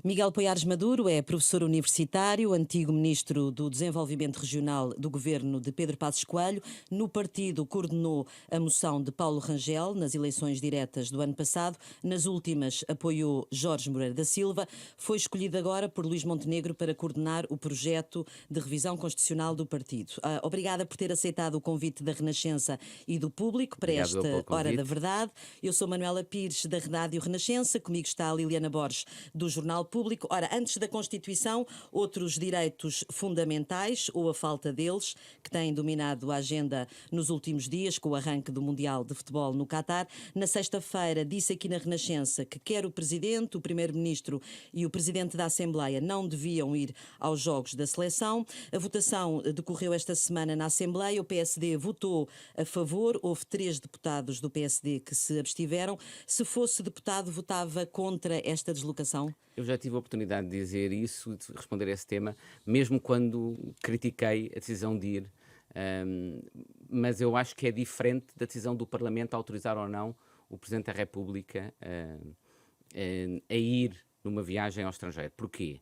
Miguel Poiares Maduro é professor universitário, antigo ministro do Desenvolvimento Regional do governo de Pedro Passos Coelho. No partido coordenou a moção de Paulo Rangel nas eleições diretas do ano passado. Nas últimas apoiou Jorge Moreira da Silva. Foi escolhido agora por Luís Montenegro para coordenar o projeto de revisão constitucional do partido. Obrigada por ter aceitado o convite da Renascença e do público para Obrigado eu pelo esta Hora da convite. Verdade. Eu sou Manuela Pires, da Rádio Renascença. Comigo está a Liliana Borges, do Jornal Público. Ora, antes da Constituição, outros direitos fundamentais, ou a falta deles, que têm dominado a agenda nos últimos dias, com o arranque do Mundial de Futebol no Catar. Na sexta-feira, disse aqui na Renascença que quer o Presidente, o Primeiro-Ministro e o Presidente da Assembleia não deviam ir aos Jogos da Seleção. A votação decorreu esta semana na Assembleia. O PSD votou a favor. Houve 3 deputados do PSD que se abstiveram. Se fosse deputado, votava contra esta deslocação? Eu já tive a oportunidade de dizer isso, de responder a esse tema, mesmo quando critiquei a decisão de ir, ahm, mas eu acho que é diferente da decisão do Parlamento autorizar ou não o Presidente da República a ir numa viagem ao estrangeiro. Porquê?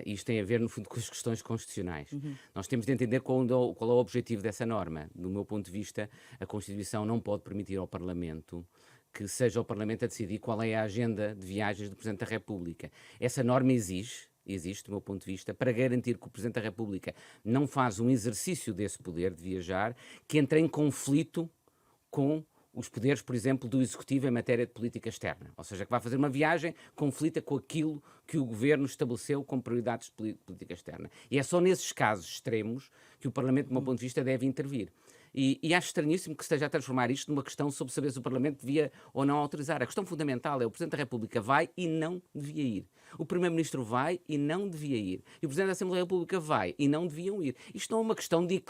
Isto tem a ver, no fundo, com as questões constitucionais. Nós temos de entender qual é o objetivo dessa norma. Do meu ponto de vista, a Constituição não pode permitir ao Parlamento que seja o Parlamento a decidir qual é a agenda de viagens do Presidente da República. Essa norma existe, do meu ponto de vista, para garantir que o Presidente da República não faz um exercício desse poder de viajar que entra em conflito com os poderes, por exemplo, do Executivo em matéria de política externa. Ou seja, que vai fazer uma viagem que conflita com aquilo que o Governo estabeleceu como prioridades de política externa. E é só nesses casos extremos que o Parlamento, do meu ponto de vista, deve intervir. E acho estranhíssimo que se esteja a transformar isto numa questão sobre saber se o Parlamento devia ou não autorizar. A questão fundamental é o Presidente da República vai e não devia ir. O Primeiro-Ministro vai e não devia ir. E o Presidente da Assembleia da República vai e não deviam ir. Isto não é uma questão de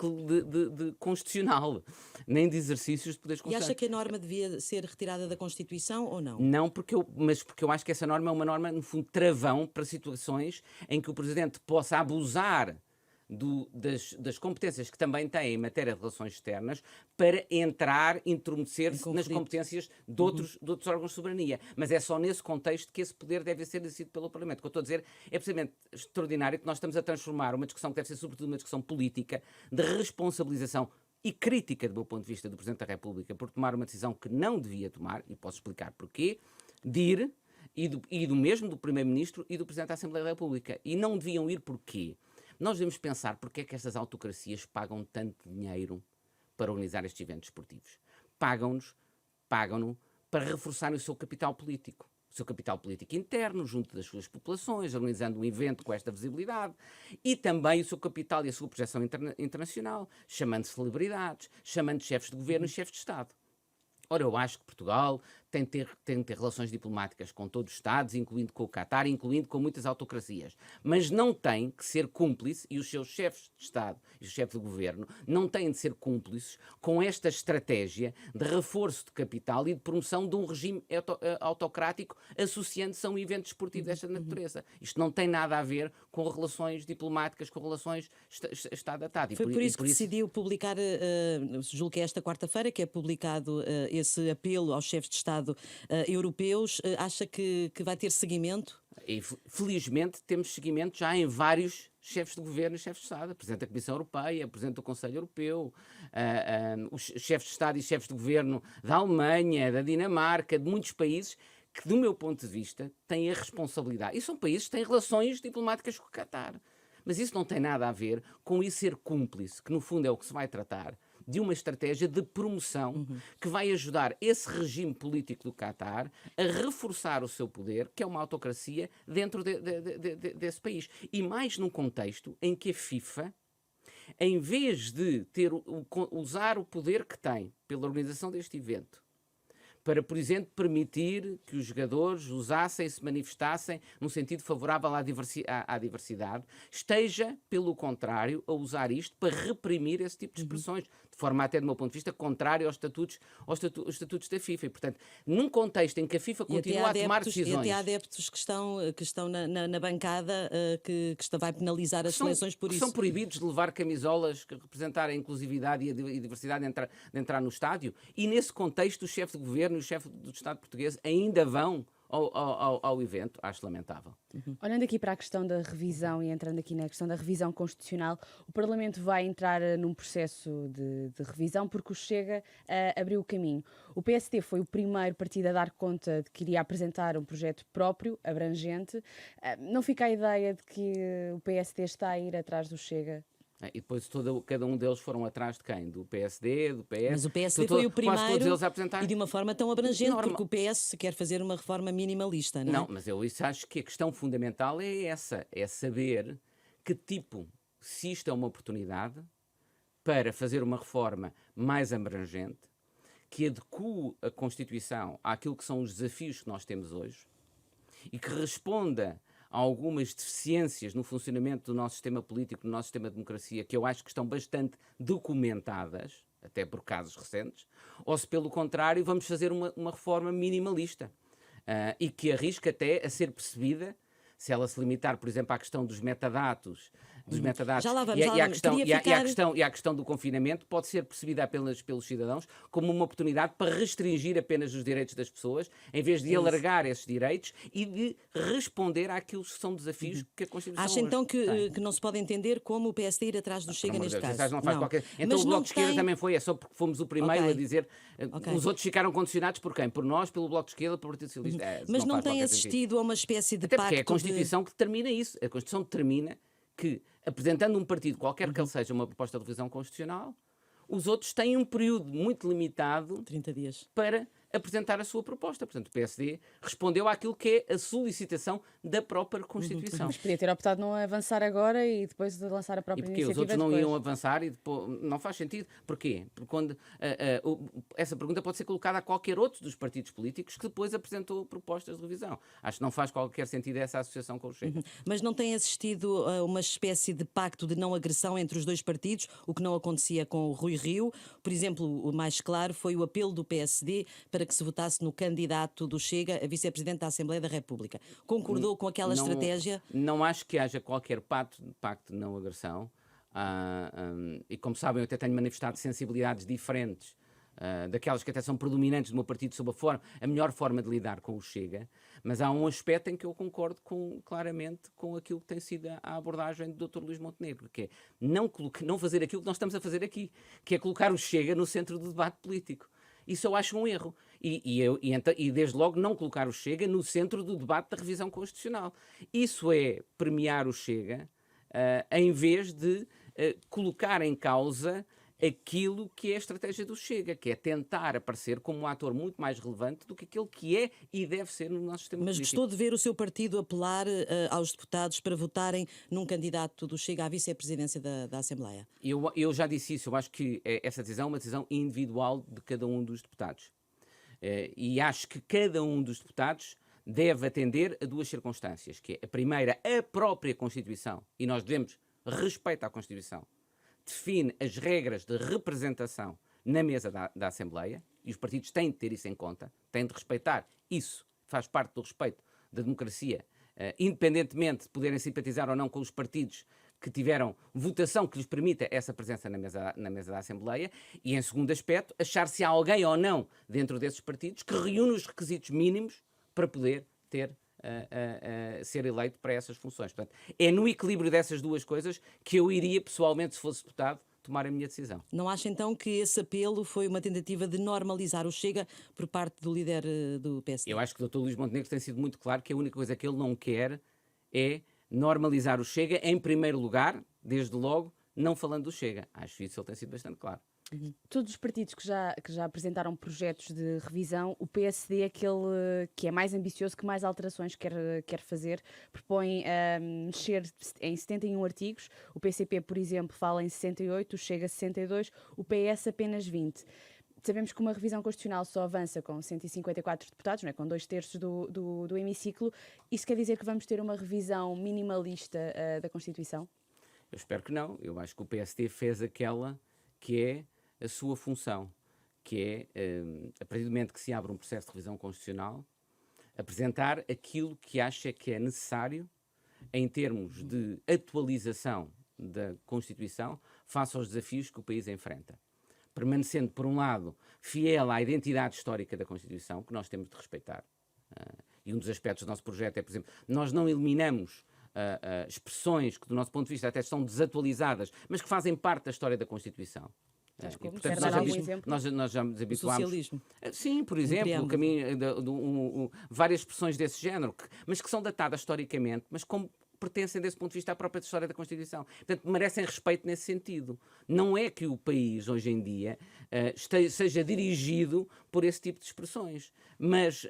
constitucional, nem de exercícios de poderes E constitucionais. acha que a norma devia ser retirada da Constituição ou não? Não, mas porque eu acho que essa norma é uma norma, no fundo, travão para situações em que o Presidente possa abusar das competências que também tem em matéria de relações externas para intrometer-se nas competências de outros órgãos de soberania. Mas é só nesse contexto que esse poder deve ser exercido pelo Parlamento. O que eu estou a dizer é precisamente extraordinário que nós estamos a transformar uma discussão que deve ser sobretudo uma discussão política, de responsabilização e crítica, do meu ponto de vista, do Presidente da República por tomar uma decisão que não devia tomar, e posso explicar porquê, de ir, e do mesmo do Primeiro-Ministro e do Presidente da Assembleia da República. E não deviam ir porquê? Nós devemos pensar porque é que estas autocracias pagam tanto dinheiro para organizar estes eventos esportivos. Pagam-no para reforçarem o seu capital político. O seu capital político interno, junto das suas populações, organizando um evento com esta visibilidade, e também o seu capital e a sua projeção internacional, chamando celebridades, chamando chefes de governo e chefes de Estado. Ora, eu acho que Portugal tem de ter relações diplomáticas com todos os Estados, incluindo com o Catar, incluindo com muitas autocracias. Mas não tem que ser cúmplice, e os seus chefes de Estado e os chefes de governo não têm de ser cúmplices com esta estratégia de reforço de capital e de promoção de um regime autocrático associando-se a um evento esportivo desta natureza. Isto não tem nada a ver com relações diplomáticas, com relações Estado a Estado. Foi por isso que decidiu publicar, julgo que é esta quarta-feira, que é publicado esse apelo aos chefes de Estado europeus. Acha que vai ter seguimento? E, felizmente, temos seguimento já em vários chefes de governo e chefes de Estado, Presidente da Comissão Europeia, Presidente do Conselho Europeu, os chefes de Estado e chefes de governo da Alemanha, da Dinamarca, de muitos países que, do meu ponto de vista, têm a responsabilidade. E são países que têm relações diplomáticas com o Catar. Mas isso não tem nada a ver com isso ser cúmplice, que no fundo é o que se vai tratar, de uma estratégia de promoção que vai ajudar esse regime político do Catar a reforçar o seu poder, que é uma autocracia, dentro desse país. E mais num contexto em que a FIFA, em vez de usar o poder que tem pela organização deste evento, para, por exemplo, permitir que os jogadores usassem e se manifestassem num sentido favorável à diversidade, esteja, pelo contrário, a usar isto para reprimir esse tipo de expressões, de forma até, do meu ponto de vista, contrária aos estatutos da FIFA. E, portanto, num contexto em que a FIFA continua a tomar decisões... E até há adeptos que estão na bancada que vai penalizar as seleções por isso. São proibidos de levar camisolas que representarem a inclusividade e a diversidade de entrar no estádio. E, nesse contexto, o chefe de governo e o chefe do Estado português ainda vão ao evento, acho lamentável. Olhando aqui para a questão da revisão e entrando aqui na questão da revisão constitucional, o Parlamento vai entrar num processo de revisão porque o Chega abriu o caminho. O PSD foi o primeiro partido a dar conta de que iria apresentar um projeto próprio, abrangente. Não fica a ideia de que o PSD está a ir atrás do Chega? E depois cada um deles foram atrás de quem? Do PSD, do PS? Mas o PSD foi o primeiro quase todos eles a apresentar. e de uma forma tão abrangente, porque o PS quer fazer uma reforma minimalista, não é? Não, mas eu isso acho que a questão fundamental é essa, é saber que tipo, se isto é uma oportunidade para fazer uma reforma mais abrangente, que adeque a Constituição àquilo que são os desafios que nós temos hoje e que responda a algumas deficiências no funcionamento do nosso sistema político, do nosso sistema de democracia, que eu acho que estão bastante documentadas, até por casos recentes, ou se pelo contrário vamos fazer uma reforma minimalista e que arrisca até a ser percebida, se ela se limitar, por exemplo, à questão dos metadados, Já lá vamos, e a questão do confinamento pode ser percebida apenas pelos cidadãos como uma oportunidade para restringir apenas os direitos das pessoas, em vez de alargar esses direitos e de responder àquilo que são desafios que a Constituição Acha então tem. que não se pode entender como o PSD ir atrás do Chega neste caso? Não faz qualquer... Então Mas o Bloco de Esquerda tem... também foi, é só porque fomos o primeiro a dizer... Ok. Os outros ficaram condicionados por quem? Por nós, pelo Bloco de Esquerda, pelo Partido Socialista. Mas não faz tem qualquer assistido sentido. a uma espécie de Até pacto porque é a Constituição que determina isso. A Constituição determina que, apresentando um partido, qualquer que ele seja, uma proposta de revisão constitucional, os outros têm um período muito limitado 30 dias para apresentar a sua proposta. Portanto, o PSD respondeu àquilo que é a solicitação da própria Constituição. Mas podia ter optado não avançar agora e depois de lançar a E própria porque os iniciativa outros não depois. iam avançar e depois, não faz sentido. Porquê? Porque quando, essa pergunta pode ser colocada a qualquer outro dos partidos políticos que depois apresentou propostas de revisão. Acho que não faz qualquer sentido essa associação com o Chega. Mas não tem assistido a uma espécie de pacto de não agressão entre os dois partidos, o que não acontecia com o Rui Rio? Por exemplo, o mais claro foi o apelo do PSD para que se votasse no candidato do Chega a vice-presidente da Assembleia da República. Concordou com aquela estratégia? Não acho que haja qualquer pacto de não agressão. E como sabem, eu até tenho manifestado sensibilidades diferentes daquelas que até são predominantes do meu partido sobre a melhor forma de lidar com o Chega, mas há um aspecto em que eu concordo claramente com aquilo que tem sido a abordagem do Dr. Luís Montenegro, que é não fazer aquilo que nós estamos a fazer aqui, que é colocar o Chega no centro do debate político. Isso eu acho um erro. E desde logo não colocar o Chega no centro do debate da revisão constitucional. Isso é premiar o Chega em vez de colocar em causa aquilo que é a estratégia do Chega, que é tentar aparecer como um ator muito mais relevante do que aquele que é e deve ser no nosso sistema Mas político. gostou de ver o seu partido apelar aos deputados para votarem num candidato do Chega à vice-presidência da Assembleia? Eu já disse isso, eu acho que essa decisão é uma decisão individual de cada um dos deputados. E acho que cada um dos deputados deve atender a duas circunstâncias, que é a primeira, a própria Constituição, e nós devemos respeitar a Constituição, define as regras de representação na mesa da Assembleia, e os partidos têm de ter isso em conta, têm de respeitar isso, faz parte do respeito da democracia, independentemente de poderem simpatizar ou não com os partidos que tiveram votação que lhes permita essa presença na mesa da Assembleia, e em segundo aspecto, achar se há alguém ou não dentro desses partidos que reúne os requisitos mínimos para poder ser eleito para essas funções. Portanto, é no equilíbrio dessas duas coisas que eu iria, pessoalmente, se fosse deputado, tomar a minha decisão. Não acha então que esse apelo foi uma tentativa de normalizar o Chega por parte do líder do PSD? Eu acho que o Dr. Luís Montenegro tem sido muito claro que a única coisa que ele não quer é normalizar o Chega, em primeiro lugar, desde logo, não falando do Chega. Acho isso ele tem sido bastante claro. Todos os partidos que já apresentaram projetos de revisão, o PSD é aquele que é mais ambicioso, que mais alterações quer fazer, propõe mexer em 71 artigos, o PCP, por exemplo, fala em 68, o Chega 62, o PS apenas 20. Sabemos que uma revisão constitucional só avança com 154 deputados, não é? Com 2/3 do hemiciclo. Isso quer dizer que vamos ter uma revisão minimalista da Constituição? Eu espero que não. Eu acho que o PSD fez aquela que é a sua função, que é, a partir do momento que se abre um processo de revisão constitucional, apresentar aquilo que acha que é necessário em termos de atualização da Constituição face aos desafios que o país enfrenta. Permanecendo, por um lado, fiel à identidade histórica da Constituição, que nós temos de respeitar. E um dos aspectos do nosso projeto é, por exemplo, nós não eliminamos expressões que, do nosso ponto de vista, até estão desatualizadas, mas que fazem parte da história da Constituição. Tais E, como? portanto, Quer nós dar já, algum vimos- exemplo? nós já nos O habituámos. socialismo. Sim, por exemplo, o preâmbulo. caminho, várias expressões desse género, mas que são datadas historicamente, mas como pertencem, desse ponto de vista, à própria história da Constituição. Portanto, merecem respeito nesse sentido. Não é que o país, hoje em dia, seja dirigido por esse tipo de expressões, mas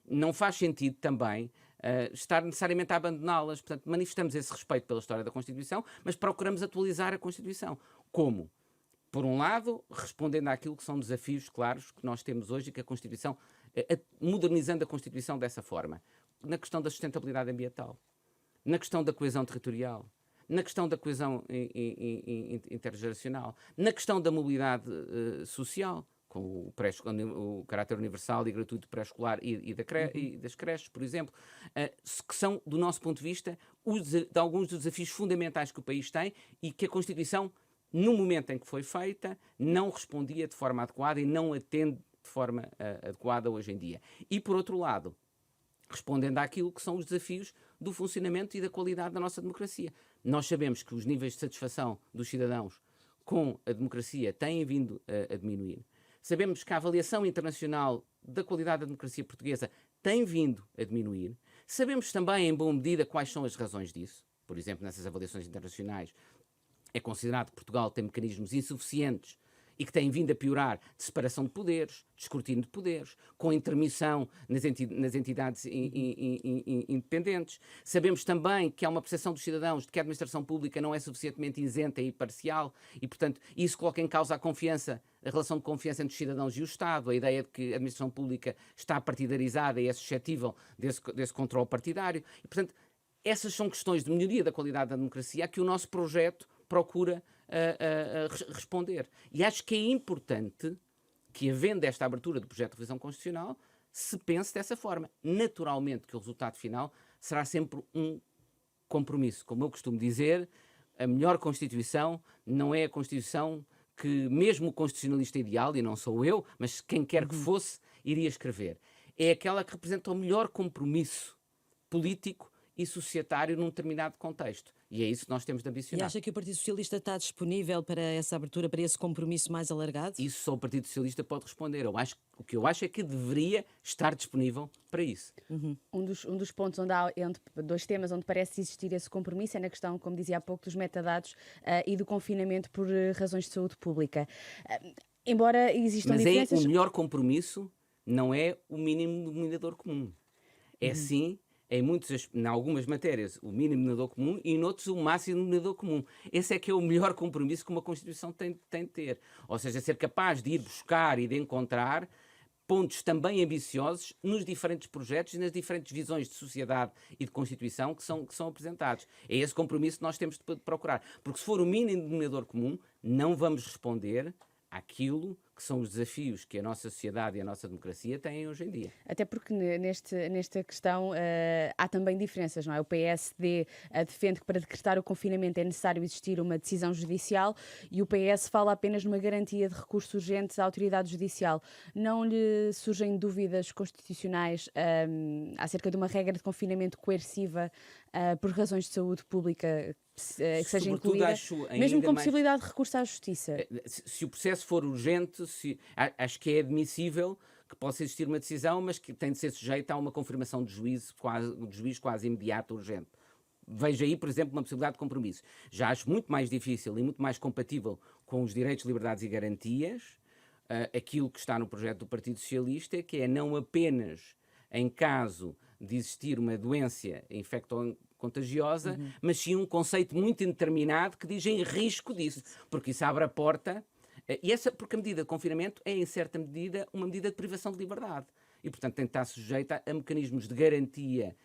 não faz sentido também estar necessariamente a abandoná-las. Portanto, manifestamos esse respeito pela história da Constituição, mas procuramos atualizar a Constituição. Como? Por um lado, respondendo àquilo que são desafios claros que nós temos hoje e que a Constituição, modernizando a Constituição dessa forma, na questão da sustentabilidade ambiental, na questão da coesão territorial, na questão da coesão intergeracional, na questão da mobilidade social, com o caráter universal e gratuito pré-escolar e das creches, por exemplo, que são, do nosso ponto de vista, de alguns dos desafios fundamentais que o país tem e que a Constituição, no momento em que foi feita, não respondia de forma adequada e não atende de forma adequada hoje em dia. E, por outro lado, respondendo àquilo que são os desafios do funcionamento e da qualidade da nossa democracia. Nós sabemos que os níveis de satisfação dos cidadãos com a democracia têm vindo a diminuir. Sabemos que a avaliação internacional da qualidade da democracia portuguesa tem vindo a diminuir. Sabemos também, em boa medida, quais são as razões disso. Por exemplo, nessas avaliações internacionais, é considerado que Portugal tem mecanismos insuficientes e que têm vindo a piorar de separação de poderes, de escrutínio de poderes, com intermissão nas entidades independentes. Sabemos também que há uma percepção dos cidadãos de que a administração pública não é suficientemente isenta e parcial e, portanto, isso coloca em causa a relação de confiança entre os cidadãos e o Estado, a ideia de que a administração pública está partidarizada e é suscetível desse controle partidário. E, portanto, essas são questões de melhoria da qualidade da democracia a que o nosso projeto procura responder. E acho que é importante que, havendo esta abertura do projeto de revisão constitucional, se pense dessa forma. Naturalmente que o resultado final será sempre um compromisso. Como eu costumo dizer, a melhor Constituição não é a Constituição que mesmo o constitucionalista ideal, e não sou eu, mas quem quer que fosse, iria escrever. É aquela que representa o melhor compromisso político e societário num determinado contexto. E é isso que nós temos de E ambicionar. acha que o Partido Socialista está disponível para essa abertura, para esse compromisso mais alargado? Isso só o Partido Socialista pode responder. O que eu acho é que deveria estar disponível para isso. Um dos pontos onde há dois temas onde parece existir esse compromisso é na questão, como dizia há pouco, dos metadados e do confinamento por razões de saúde pública. Embora existam Mas diferenças... o melhor compromisso não é o mínimo denominador comum. É sim, em algumas matérias, o mínimo denominador comum e em outros o máximo denominador comum. Esse é que é o melhor compromisso que uma Constituição tem de ter. Ou seja, ser capaz de ir buscar e de encontrar pontos também ambiciosos nos diferentes projetos e nas diferentes visões de sociedade e de Constituição que são apresentados. É esse compromisso que nós temos de procurar. Porque se for o mínimo denominador comum, não vamos responder àquilo que são os desafios que a nossa sociedade e a nossa democracia têm hoje em dia. Até porque nesta questão há também diferenças, não é? O PSD defende que para decretar o confinamento é necessário existir uma decisão judicial e o PS fala apenas numa garantia de recursos urgentes à autoridade judicial. Não lhe surgem dúvidas constitucionais acerca de uma regra de confinamento coerciva por razões de saúde pública que seja Sobretudo, incluída, acho mesmo ainda com mais- possibilidade de recurso à justiça? Se o processo for urgente, acho que é admissível que possa existir uma decisão, mas que tem de ser sujeita a uma confirmação de juiz quase imediato, urgente. Veja aí, por exemplo, uma possibilidade de compromisso. Já acho muito mais difícil e muito mais compatível com os direitos, liberdades e garantias aquilo que está no projeto do Partido Socialista, que é não apenas em caso de existir uma doença infecto-contagiosa, mas sim um conceito muito indeterminado que diz em risco disso, porque isso abre a porta. Porque a medida de confinamento é, em certa medida, uma medida de privação de liberdade. E, portanto, tem de estar sujeita a mecanismos de garantia,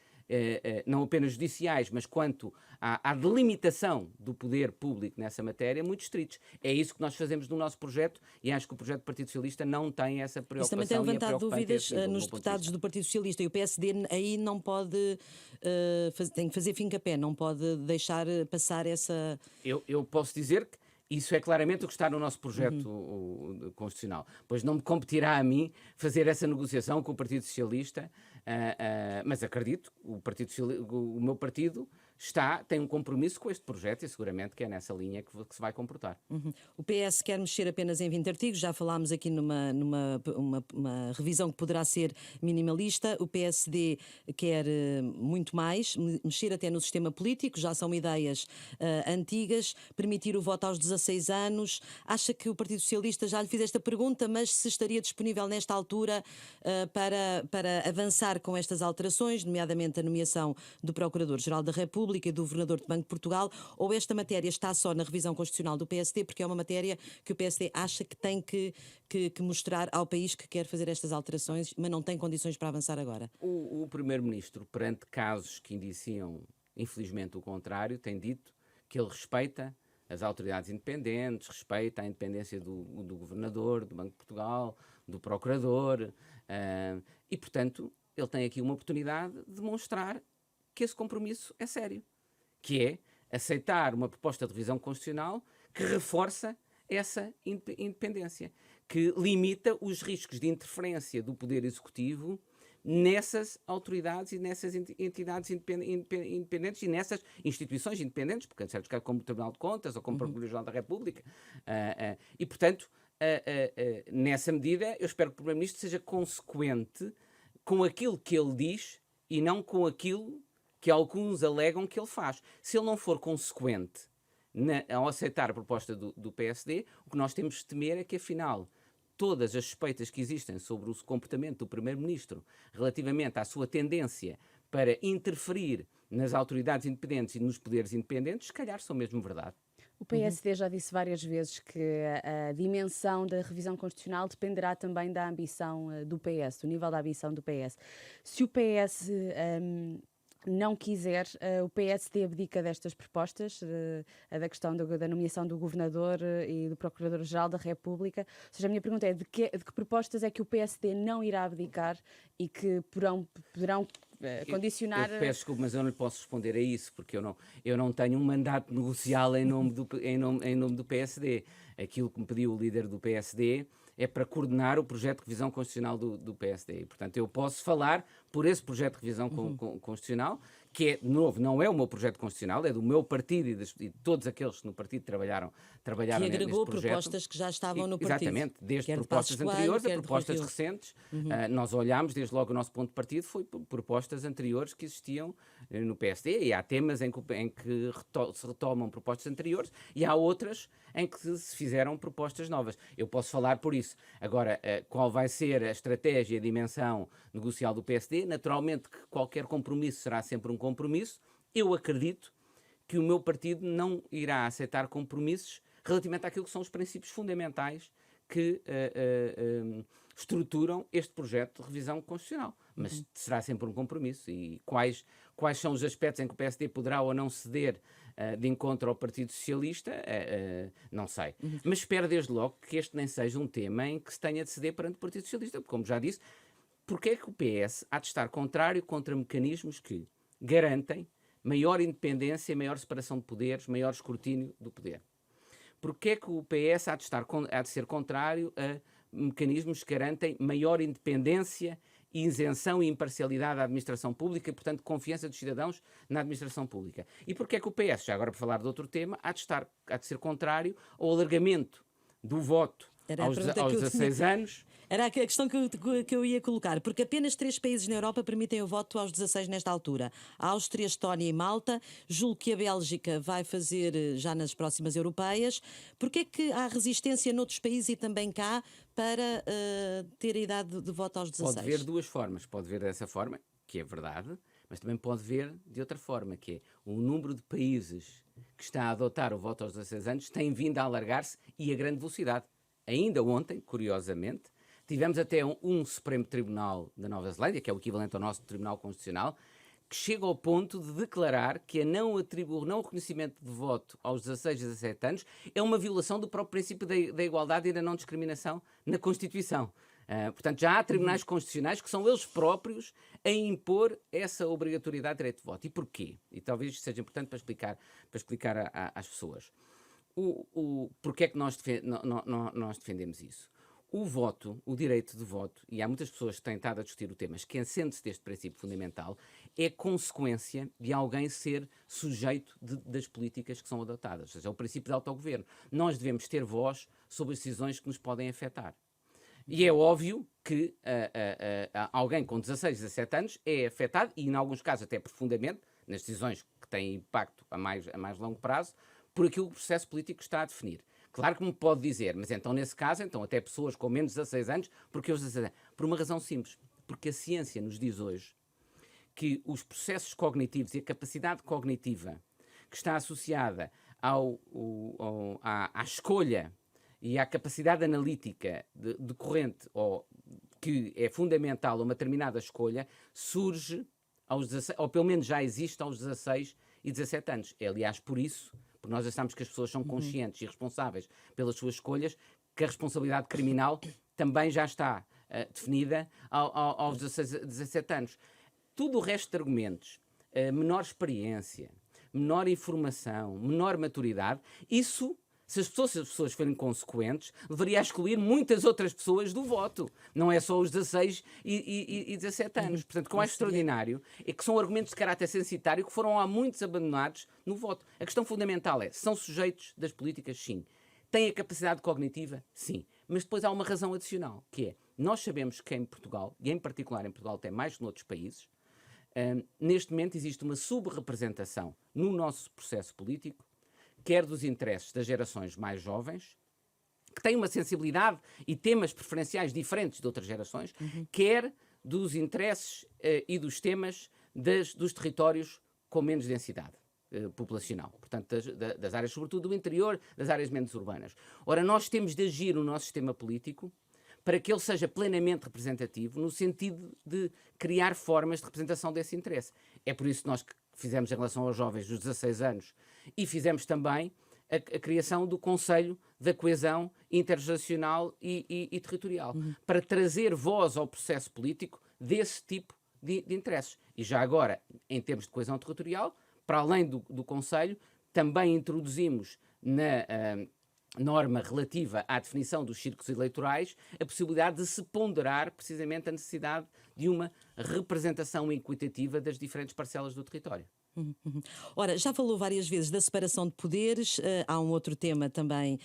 não apenas judiciais, mas quanto à delimitação do poder público nessa matéria, muito estritos. É isso que nós fazemos no nosso projeto e acho que o projeto do Partido Socialista não tem essa Isso preocupação. também tem e é levantado preocupante dúvidas esse nível, do nos meu ponto de deputados vista. do Partido Socialista e o PSD aí não pode, tem que fazer fim-capé, não pode deixar passar essa... Eu posso dizer que Isso é claramente o que está no nosso projeto constitucional. Pois não me competirá a mim fazer essa negociação com o Partido Socialista, mas acredito que o meu partido tem um compromisso com este projeto e seguramente que é nessa linha que se vai comportar. O PS quer mexer apenas em 20 artigos, já falámos aqui numa uma revisão que poderá ser minimalista. O PSD quer muito mais, mexer até no sistema político, já são ideias antigas, permitir o voto aos 16 anos. Acha que o Partido Socialista, já lhe fiz esta pergunta, mas se estaria disponível nesta altura para avançar com estas alterações, nomeadamente a nomeação do Procurador-Geral da República e do Governador do Banco de Portugal, ou esta matéria está só na revisão constitucional do PSD, porque é uma matéria que o PSD acha que tem que mostrar ao país que quer fazer estas alterações, mas não tem condições para avançar agora? O Primeiro-Ministro, perante casos que indiciam, infelizmente, o contrário, tem dito que ele respeita as autoridades independentes, respeita a independência do Governador, do Banco de Portugal, do Procurador, e, portanto, ele tem aqui uma oportunidade de demonstrar que esse compromisso é sério, que é aceitar uma proposta de revisão constitucional que reforça essa independência, que limita os riscos de interferência do Poder Executivo nessas autoridades e nessas entidades independentes e nessas instituições independentes, porque em certos casos como o Tribunal de Contas ou como o Procurador-Geral da República. E, portanto, nessa medida, eu espero que o Primeiro-Ministro seja consequente com aquilo que ele diz e não com aquilo que alguns alegam que ele faz. Se ele não for consequente ao aceitar a proposta do PSD, o que nós temos de temer é que, afinal, todas as suspeitas que existem sobre o comportamento do Primeiro-Ministro relativamente à sua tendência para interferir nas autoridades independentes e nos poderes independentes, se calhar são mesmo verdade. O PSD já disse várias vezes que a dimensão da revisão constitucional dependerá também da ambição do PS, do nível da ambição do PS. Se o PS não quiser, o PSD abdica destas propostas, da questão da nomeação do Governador e do Procurador-Geral da República. Ou seja, a minha pergunta é de que propostas é que o PSD não irá abdicar e que poderão condicionar... Eu peço desculpa, mas eu não lhe posso responder a isso, porque eu não tenho um mandato negocial em nome do PSD. Aquilo que me pediu o líder do PSD é para coordenar o projeto de revisão constitucional do PSD. E, portanto, eu posso falar por esse projeto de revisão constitucional, que é, de novo, não é o meu projeto constitucional, é do meu partido e de todos aqueles que no partido trabalharam que agregou projeto. Propostas que já estavam no partido. Exatamente, desde propostas anteriores a propostas recentes. Nós olhámos, desde logo o nosso ponto de partido foi propostas anteriores que existiam no PSD, e há temas em que se retomam propostas anteriores e há outras em que se fizeram propostas novas. Eu posso falar por isso. Agora, qual vai ser a estratégia e a dimensão negocial do PSD? Naturalmente que qualquer compromisso será sempre um compromisso. Eu acredito que o meu partido não irá aceitar compromissos relativamente àquilo que são os princípios fundamentais que estruturam este projeto de revisão constitucional. Mas será sempre um compromisso. E quais são os aspectos em que o PSD poderá ou não ceder de encontro ao Partido Socialista, não sei. Mas espero desde logo que este nem seja um tema em que se tenha de ceder perante o Partido Socialista, porque, como já disse, porque é que o PS há de estar contrário contra mecanismos que garantem maior independência, maior separação de poderes, maior escrutínio do poder? Porque é que o PS há de ser contrário a mecanismos que garantem maior independência, isenção e imparcialidade da administração pública e, portanto, confiança dos cidadãos na administração pública? E porque é que o PS, já agora para falar de outro tema, há de ser contrário ao alargamento do voto aos 16 anos? Era a questão que eu ia colocar, porque apenas 3 países na Europa permitem o voto aos 16 nesta altura. A Áustria, a Estónia e Malta. Julgo que a Bélgica vai fazer já nas próximas europeias. Porque é que há resistência noutros países e também cá para ter a idade de voto aos 16? Pode ver duas formas. Pode ver dessa forma, que é verdade, mas também pode ver de outra forma, que é o número de países que está a adotar o voto aos 16 anos tem vindo a alargar-se e a grande velocidade. Ainda ontem, curiosamente, tivemos até um Supremo Tribunal da Nova Zelândia, que é o equivalente ao nosso Tribunal Constitucional, que chega ao ponto de declarar que o não reconhecimento de voto aos 16 e 17 anos é uma violação do próprio princípio da igualdade e da não discriminação na Constituição. Portanto, já há tribunais constitucionais que são eles próprios a impor essa obrigatoriedade de direito de voto. E porquê? E talvez isto seja importante para explicar às pessoas. Porque é que nós defendemos isso? O voto, o direito de voto, e há muitas pessoas que têm estado a discutir o tema, esquecendo-se deste princípio fundamental, é consequência de alguém ser sujeito das políticas que são adotadas. Ou seja, é o princípio de autogoverno. Nós devemos ter voz sobre as decisões que nos podem afetar. E é óbvio que alguém com 16, 17 anos é afetado, e em alguns casos até profundamente, nas decisões que têm impacto a mais longo prazo, por aquilo que o processo político está a definir. Claro que me pode dizer, mas então nesse caso, então até pessoas com menos de 16 anos, porque os 16 anos? Por uma razão simples, porque a ciência nos diz hoje que os processos cognitivos e a capacidade cognitiva que está associada à escolha e à capacidade analítica decorrente, ou que é fundamental a uma determinada escolha, surge aos 16, ou pelo menos já existe aos 16 e 17 anos. É, aliás, por isso, porque nós achamos que as pessoas são conscientes e responsáveis pelas suas escolhas, que a responsabilidade criminal também já está definida aos 16, 17 anos. Tudo o resto de argumentos, menor experiência, menor informação, menor maturidade, isso, se as pessoas forem consequentes, deveria excluir muitas outras pessoas do voto. Não é só os 16 e 17 anos. Portanto, o que eu acho extraordinário é que são argumentos de caráter censitário que foram há muitos abandonados no voto. A questão fundamental é, são sujeitos das políticas? Sim. Têm a capacidade cognitiva? Sim. Mas depois há uma razão adicional, que é, nós sabemos que em Portugal, e em particular em Portugal até mais que noutros países, neste momento existe uma subrepresentação no nosso processo político, quer dos interesses das gerações mais jovens, que têm uma sensibilidade e temas preferenciais diferentes de outras gerações, quer dos interesses e dos temas dos territórios com menos densidade populacional. Portanto, das áreas, sobretudo do interior, das áreas menos urbanas. Ora, nós temos de agir no nosso sistema político para que ele seja plenamente representativo, no sentido de criar formas de representação desse interesse. É por isso que nós fizemos em relação aos jovens dos 16 anos e fizemos também a criação do Conselho da Coesão Intergeracional e Territorial, para trazer voz ao processo político desse tipo de interesses. E já agora, em termos de coesão territorial, para além do Conselho, também introduzimos na norma relativa à definição dos círculos eleitorais a possibilidade de se ponderar precisamente a necessidade de uma representação equitativa das diferentes parcelas do território. Ora, já falou várias vezes da separação de poderes. Há um outro tema também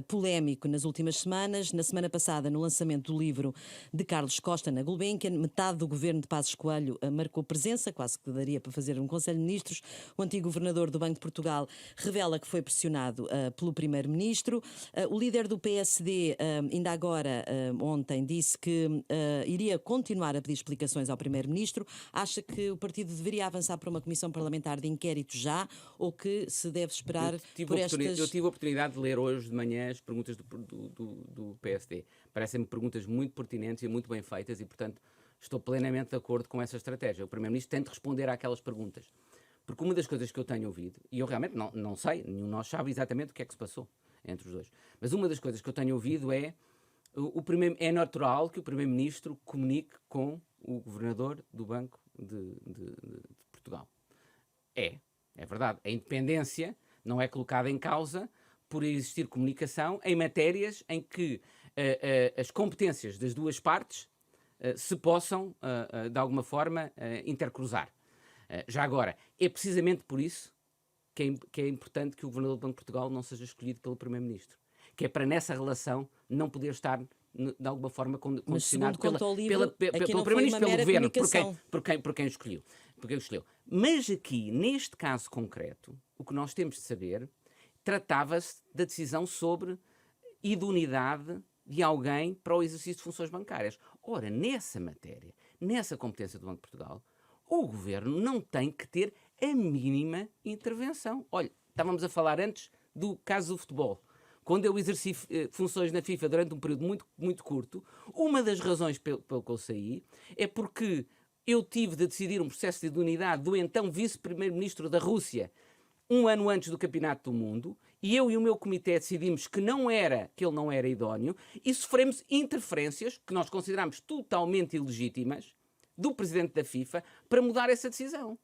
polémico nas últimas semanas. Na semana passada, no lançamento do livro de Carlos Costa na Gulbenkian, metade do governo de Passos Coelho marcou presença, quase que daria para fazer um Conselho de Ministros. O antigo governador do Banco de Portugal revela que foi pressionado pelo primeiro-ministro. O líder do PSD, ainda agora, ontem, disse que iria continuar a pedir explicações ao primeiro-ministro. Acha que o partido deveria avançar para uma comissão parlamentar de inquérito já, ou que se deve esperar por estas... Eu tive a oportunidade de ler hoje de manhã as perguntas do PSD. Parecem-me perguntas muito pertinentes e muito bem feitas e, portanto, estou plenamente de acordo com essa estratégia. O Primeiro-Ministro tem de responder àquelas perguntas. Porque uma das coisas que eu tenho ouvido, e eu realmente não sei, nenhum de nós sabe exatamente o que é que se passou entre os dois, mas uma das coisas que eu tenho ouvido é é natural que o Primeiro-Ministro comunique com o Governador do Banco de Portugal. É verdade. A independência não é colocada em causa por existir comunicação em matérias em que as competências das duas partes se possam, de alguma forma, intercruzar. Já agora, é precisamente por isso que é importante que o Governador do Banco de Portugal não seja escolhido pelo Primeiro-Ministro. Que é para nessa relação não poder estar, de alguma forma, condicionado pelo Primeiro-Ministro, pelo Governo, por quem escolheu. Mas aqui, neste caso concreto, o que nós temos de saber, tratava-se da decisão sobre idoneidade de alguém para o exercício de funções bancárias. Ora, nessa matéria, nessa competência do Banco de Portugal, o Governo não tem que ter a mínima intervenção. Olha, estávamos a falar antes do caso do futebol. Quando eu exerci funções na FIFA durante um período muito, muito curto, uma das razões pelo que eu saí é porque eu tive de decidir um processo de idoneidade do então vice-primeiro-ministro da Rússia, um ano antes do Campeonato do Mundo, e eu e o meu comitê decidimos que ele não era idóneo, e sofremos interferências, que nós consideramos totalmente ilegítimas, do presidente da FIFA, para mudar essa decisão.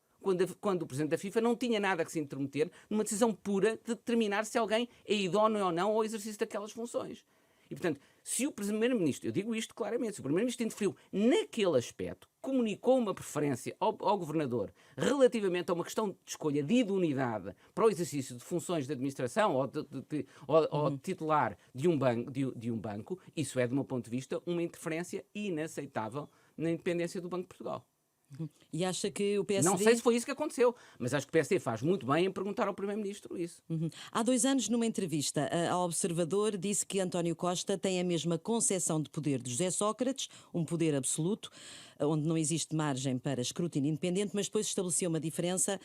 quando o Presidente da FIFA não tinha nada que se intrometer numa decisão pura de determinar se alguém é idóneo ou não ao exercício daquelas funções. E, portanto, se o Primeiro-Ministro, eu digo isto claramente, se o Primeiro-Ministro interferiu naquele aspecto, comunicou uma preferência ao Governador relativamente a uma questão de escolha de idoneidade para o exercício de funções de administração ou de titular de um banco, isso é, do meu ponto de vista, uma interferência inaceitável na independência do Banco de Portugal. E acha que o PSD... Não sei se foi isso que aconteceu, mas acho que o PSD faz muito bem em perguntar ao Primeiro-Ministro isso. Há 2 anos, numa entrevista ao Observador, disse que António Costa tem a mesma concepção de poder de José Sócrates, um poder absoluto, onde não existe margem para escrutínio independente, mas depois estabeleceu uma diferença,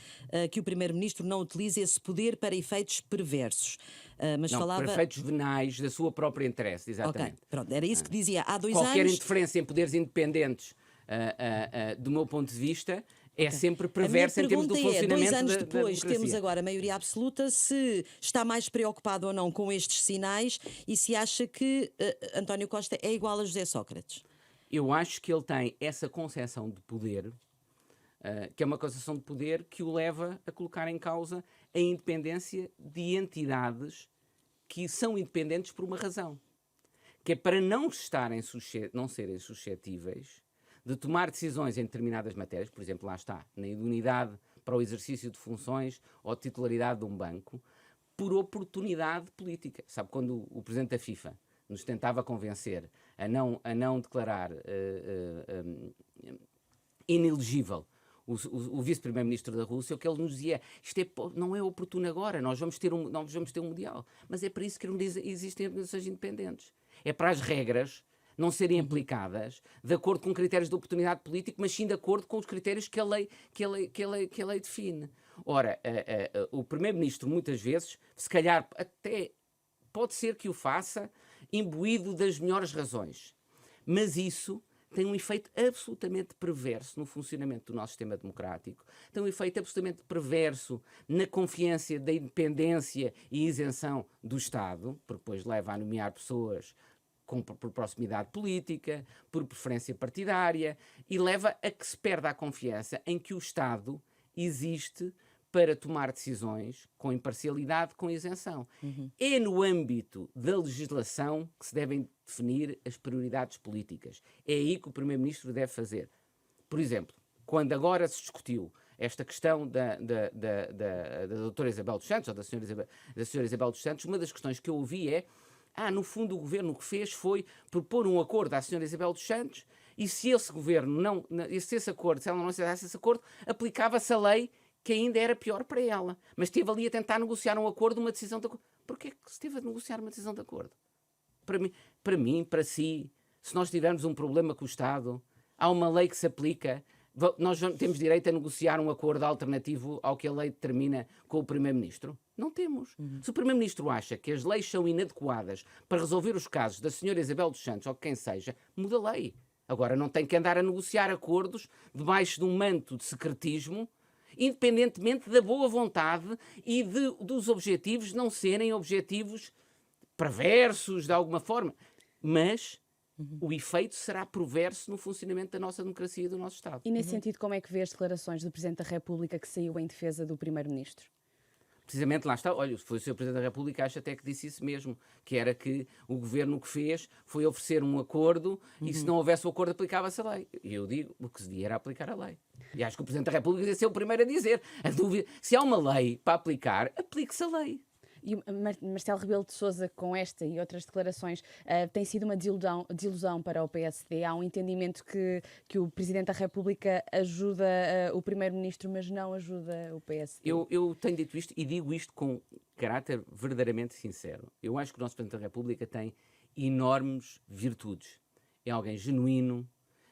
que o Primeiro-Ministro não utiliza esse poder para efeitos perversos. Mas Não, falava... para efeitos venais da sua própria interesse, Ok, exatamente. pronto, era isso que dizia há 2 Qualquer anos. interferência em poderes independentes, do meu ponto de vista, é sempre A minha perversa em termos do pergunta é, 2 funcionamento anos da depois, democracia. temos agora a maioria absoluta, se está mais preocupado ou não com estes sinais e se acha que António Costa é igual a José Sócrates. Eu acho que ele tem essa concepção de poder, que é uma concepção de poder que o leva a colocar em causa a independência de entidades que são independentes por uma razão, que é para não serem suscetíveis de tomar decisões em determinadas matérias, por exemplo, lá está, na idoneidade para o exercício de funções ou titularidade de um banco, por oportunidade política. Sabe, quando o Presidente da FIFA nos tentava convencer a não declarar inelegível o vice-primeiro-ministro da Rússia, o que ele nos dizia, não é oportuno agora, nós vamos ter um Mundial, mas é para isso que existem organizações independentes. É para as regras não serem aplicadas de acordo com critérios de oportunidade política, mas sim de acordo com os critérios que a lei define. Ora, o Primeiro-Ministro muitas vezes, se calhar até pode ser que o faça imbuído das melhores razões, mas isso tem um efeito absolutamente perverso no funcionamento do nosso sistema democrático, tem um efeito absolutamente perverso na confiança da independência e isenção do Estado, porque depois leva a nomear pessoas por proximidade política, por preferência partidária, e leva a que se perda a confiança em que o Estado existe para tomar decisões com imparcialidade, com isenção. É no âmbito da legislação que se devem definir as prioridades políticas. É aí que o Primeiro-Ministro deve fazer. Por exemplo, quando agora se discutiu esta questão da doutora Isabel dos Santos, ou da senhora Isabel dos Santos, uma das questões que eu ouvi é no fundo o governo o que fez foi propor um acordo à senhora Isabel dos Santos e se esse governo se ela não aceitasse esse acordo, aplicava-se a lei que ainda era pior para ela. Mas esteve ali a tentar negociar um acordo, uma decisão de acordo. Porquê que se esteve a negociar uma decisão de acordo? Para si, se nós tivermos um problema com o Estado, há uma lei que se aplica, nós temos direito a negociar um acordo alternativo ao que a lei determina com o Primeiro-Ministro? Não temos. Se o Primeiro-Ministro acha que as leis são inadequadas para resolver os casos da senhora Isabel dos Santos ou quem seja, muda a lei. Agora não tem que andar a negociar acordos debaixo de um manto de secretismo, independentemente da boa vontade e dos objetivos não serem objetivos perversos de alguma forma. Mas o efeito será perverso no funcionamento da nossa democracia e do nosso Estado. E nesse sentido, como é que vê as declarações do Presidente da República que saiu em defesa do Primeiro-Ministro? Precisamente lá está, olha, foi o Sr. Presidente da República, acho até que disse isso mesmo, que era que o Governo o que fez foi oferecer um acordo e se não houvesse o acordo aplicava-se a lei. E eu digo, o que se devia era aplicar a lei. E acho que o Presidente da República deve ser o primeiro a dizer, se há uma lei para aplicar, aplique-se a lei. E Marcelo Rebelo de Sousa, com esta e outras declarações, tem sido uma desilusão para o PSD. Há um entendimento que o Presidente da República ajuda o Primeiro-Ministro, mas não ajuda o PSD. Eu tenho dito isto e digo isto com caráter verdadeiramente sincero. Eu acho que o nosso Presidente da República tem enormes virtudes. É alguém genuíno,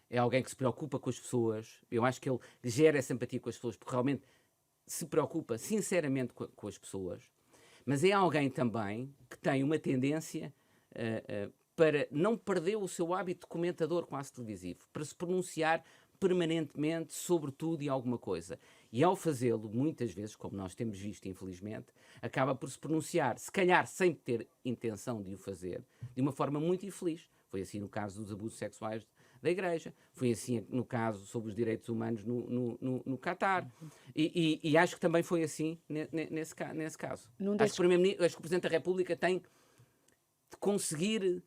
é alguém que se preocupa com as pessoas. Eu acho que ele gera essa empatia com as pessoas porque realmente se preocupa sinceramente com as pessoas. Mas é alguém também que tem uma tendência para não perder o seu hábito de comentador quase televisivo, para se pronunciar permanentemente sobre tudo e alguma coisa. E ao fazê-lo, muitas vezes, como nós temos visto, infelizmente, acaba por se pronunciar, se calhar sem ter intenção de o fazer, de uma forma muito infeliz. Foi assim no caso dos abusos sexuais da Igreja. Foi assim no caso sobre os direitos humanos no Catar. E acho que também foi assim nesse caso. Acho que o Presidente da República tem de conseguir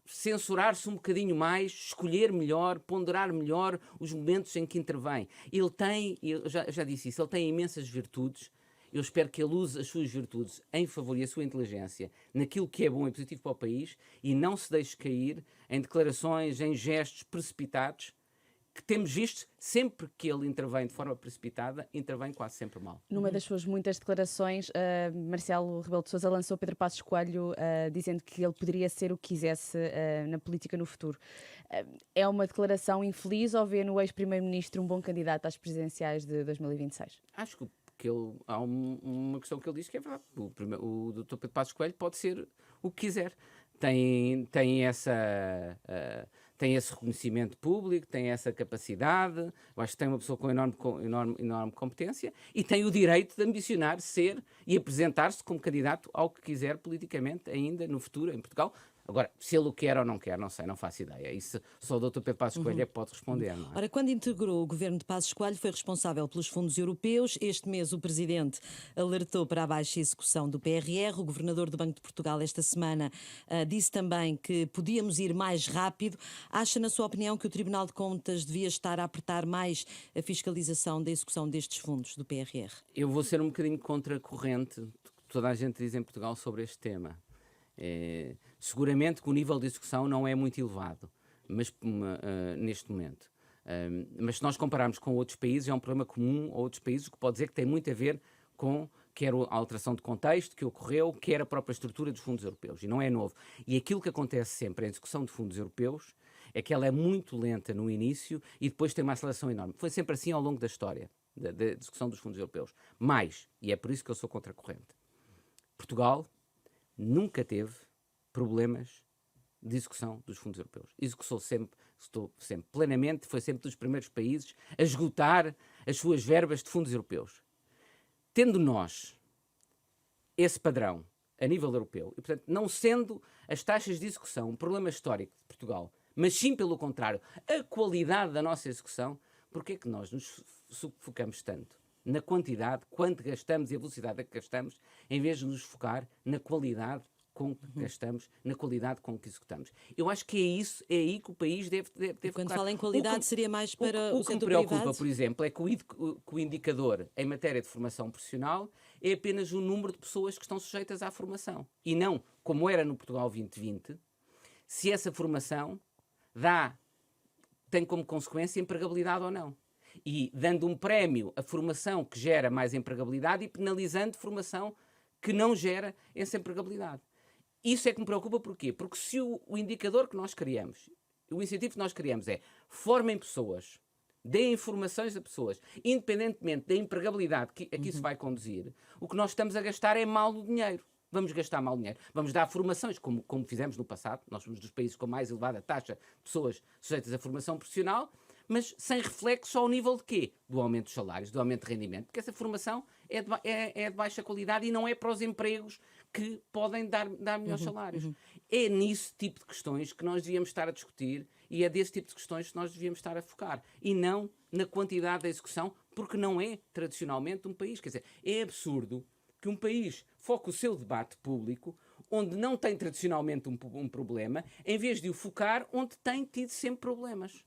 censurar-se um bocadinho mais, escolher melhor, ponderar melhor os momentos em que intervém. Ele tem, eu já disse isso, ele tem imensas virtudes. Eu espero que ele use as suas virtudes em favor e a sua inteligência naquilo que é bom e positivo para o país e não se deixe cair em declarações, em gestos precipitados, que temos visto sempre que ele intervém de forma precipitada, intervém quase sempre mal. Numa das suas muitas declarações, Marcelo Rebelo de Sousa lançou Pedro Passos Coelho dizendo que ele poderia ser o que quisesse na política no futuro. É uma declaração infeliz ou vê no ex-primeiro-ministro um bom candidato às presidenciais de 2026? Acho que há uma questão que ele diz que é verdade. O Dr. Pedro Passos Coelho pode ser o que quiser. Tem esse reconhecimento público, tem essa capacidade, eu acho que tem uma pessoa com enorme competência e tem o direito de ambicionar ser e apresentar-se como candidato ao que quiser politicamente ainda no futuro em Portugal. Agora, se ele o quer ou não quer, não sei, não faço ideia. Isso só o Dr. Pedro Passos Coelho é que pode responder. Não é? Ora, quando integrou o governo de Passos Coelho, foi responsável pelos fundos europeus. Este mês o Presidente alertou para a baixa execução do PRR. O Governador do Banco de Portugal esta semana disse também que podíamos ir mais rápido. Acha, na sua opinião, que o Tribunal de Contas devia estar a apertar mais a fiscalização da execução destes fundos do PRR? Eu vou ser um bocadinho contracorrente do que toda a gente diz em Portugal sobre este tema. Seguramente que o nível de execução não é muito elevado, mas neste momento. Mas se nós compararmos com outros países, é um problema comum a outros países, o que pode dizer que tem muito a ver com quer a alteração de contexto que ocorreu, quer a própria estrutura dos fundos europeus. E não é novo. E aquilo que acontece sempre em execução de fundos europeus é que ela é muito lenta no início e depois tem uma aceleração enorme. Foi sempre assim ao longo da história da execução dos fundos europeus. Mas, e é por isso que eu sou contracorrente, Portugal nunca teve problemas de execução dos fundos europeus. Executou sempre plenamente, foi sempre dos primeiros países a esgotar as suas verbas de fundos europeus. Tendo nós esse padrão a nível europeu, e portanto não sendo as taxas de execução um problema histórico de Portugal, mas sim pelo contrário, a qualidade da nossa execução, porque é que nós nos focamos tanto na quantidade, quanto gastamos e a velocidade a que gastamos, em vez de nos focar na qualidade com que gastamos, na qualidade com que executamos. Eu acho que é aí que o país deve Quando focar. fala em qualidade, seria mais para o que me setor preocupa, privado? por exemplo, é que o indicador em matéria de formação profissional é apenas o número de pessoas que estão sujeitas à formação. E não, como era no Portugal 2020, se essa formação tem como consequência empregabilidade ou não. E dando um prémio à formação que gera mais empregabilidade e penalizando formação que não gera essa empregabilidade. Isso é que me preocupa, porquê? Porque se o indicador que nós criamos, o incentivo que nós criamos é formem pessoas, deem informações a pessoas, independentemente da empregabilidade que isso vai conduzir, o que nós estamos a gastar é mal o dinheiro. Vamos gastar mal o dinheiro. Vamos dar formações, como fizemos no passado. Nós somos dos países com mais elevada taxa de pessoas sujeitas à formação profissional, mas sem reflexo ao nível de quê? Do aumento dos salários, do aumento de rendimento. Porque essa formação é de baixa qualidade e não é para os empregos que podem dar melhores salários. É nesse tipo de questões que nós devíamos estar a discutir e é desse tipo de questões que nós devíamos estar a focar. E não na quantidade da execução, porque não é tradicionalmente um país. Quer dizer, é absurdo que um país foque o seu debate público onde não tem tradicionalmente um problema, em vez de o focar onde tem tido sempre problemas.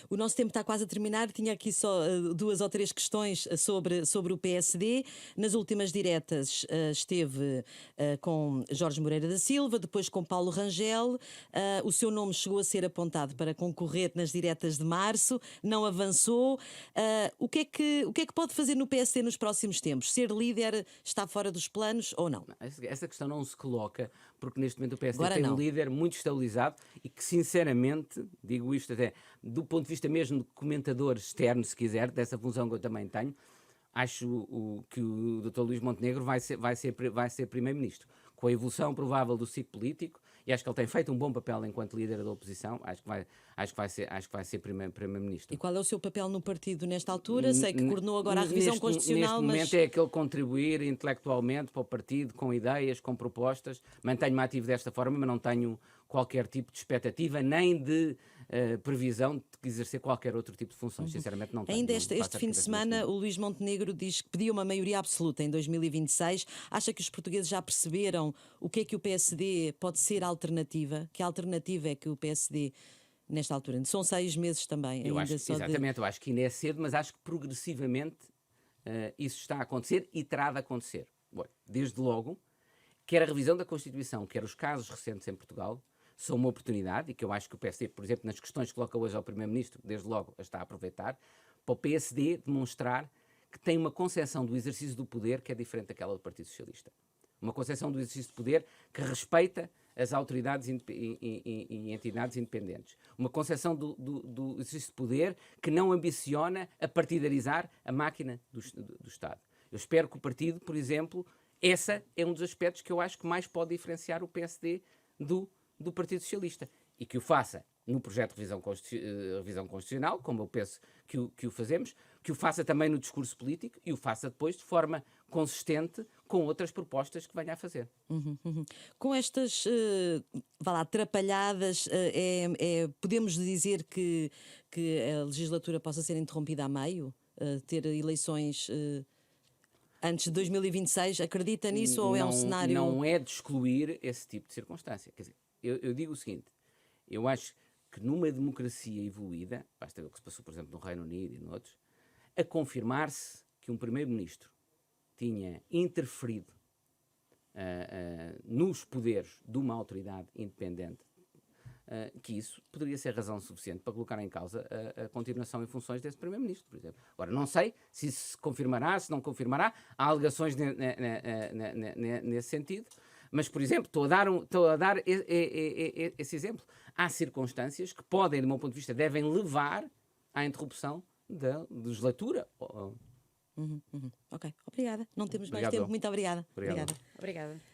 O nosso tempo está quase a terminar. Tinha aqui só 2 ou 3 questões sobre o PSD. Nas últimas diretas esteve com Jorge Moreira da Silva, depois com Paulo Rangel. O seu nome chegou a ser apontado para concorrer nas diretas de março, não avançou. O que é que pode fazer no PSD nos próximos tempos? Ser líder está fora dos planos ou não? Essa questão não se coloca, porque neste momento o PSD Agora tem não. um líder muito estabilizado e que, sinceramente, digo isto até do ponto de vista mesmo de comentador externo, se quiser, dessa função que eu também tenho, acho que o Dr. Luís Montenegro vai ser primeiro-ministro. Com a evolução provável do ciclo político, e acho que ele tem feito um bom papel enquanto líder da oposição, acho que vai ser primeiro-ministro. E qual é o seu papel no partido nesta altura? Sei que coordenou agora a revisão constitucional, neste momento é aquele contribuir intelectualmente para o partido, com ideias, com propostas. Mantenho-me ativo desta forma, mas não tenho qualquer tipo de expectativa, nem de previsão de exercer qualquer outro tipo de funções. Sinceramente, não tenho. Ainda não este faço fim de arquitetura semana, civil. o Luís Montenegro diz que pediu uma maioria absoluta em 2026. Acha que os portugueses já perceberam o que é que o PSD pode ser alternativa? Que alternativa é que o PSD, nesta altura? São 6 meses também, Eu ainda acho, só de... exatamente, eu acho que ainda é cedo, mas acho que progressivamente isso está a acontecer e terá de acontecer. Bom, desde logo, quer a revisão da Constituição, quer os casos recentes em Portugal, são uma oportunidade, e que eu acho que o PSD, por exemplo, nas questões que coloca hoje ao Primeiro-Ministro, desde logo a está a aproveitar, para o PSD demonstrar que tem uma concepção do exercício do poder que é diferente daquela do Partido Socialista. Uma concepção do exercício de poder que respeita as autoridades e entidades independentes. Uma concepção do exercício de poder que não ambiciona a partidarizar a máquina do Estado. Eu espero que o partido, por exemplo, esse é um dos aspectos que eu acho que mais pode diferenciar o PSD do Partido Socialista. E que o faça no projeto de revisão constitucional, como eu penso que o fazemos, que o faça também no discurso político e o faça depois de forma consistente com outras propostas que venha a fazer. Com estas vá lá, atrapalhadas, podemos dizer que a legislatura possa ser interrompida a meio? Ter eleições antes de 2026? Acredita nisso ou é um cenário... Não é de excluir esse tipo de circunstância. Quer dizer, eu digo o seguinte, eu acho que numa democracia evoluída, basta ver o que se passou, por exemplo, no Reino Unido e noutros, a confirmar-se que um primeiro-ministro tinha interferido nos poderes de uma autoridade independente, que isso poderia ser razão suficiente para colocar em causa a continuação em funções desse primeiro-ministro, por exemplo. Agora, não sei se isso se confirmará, se não confirmará, há alegações nesse sentido, mas, por exemplo, estou a dar esse exemplo. Há circunstâncias que podem, do meu ponto de vista, devem levar à interrupção da legislatura. Ok, obrigada. Não temos mais Obrigado. tempo. Muito obrigada. Obrigado. Obrigada. Obrigada.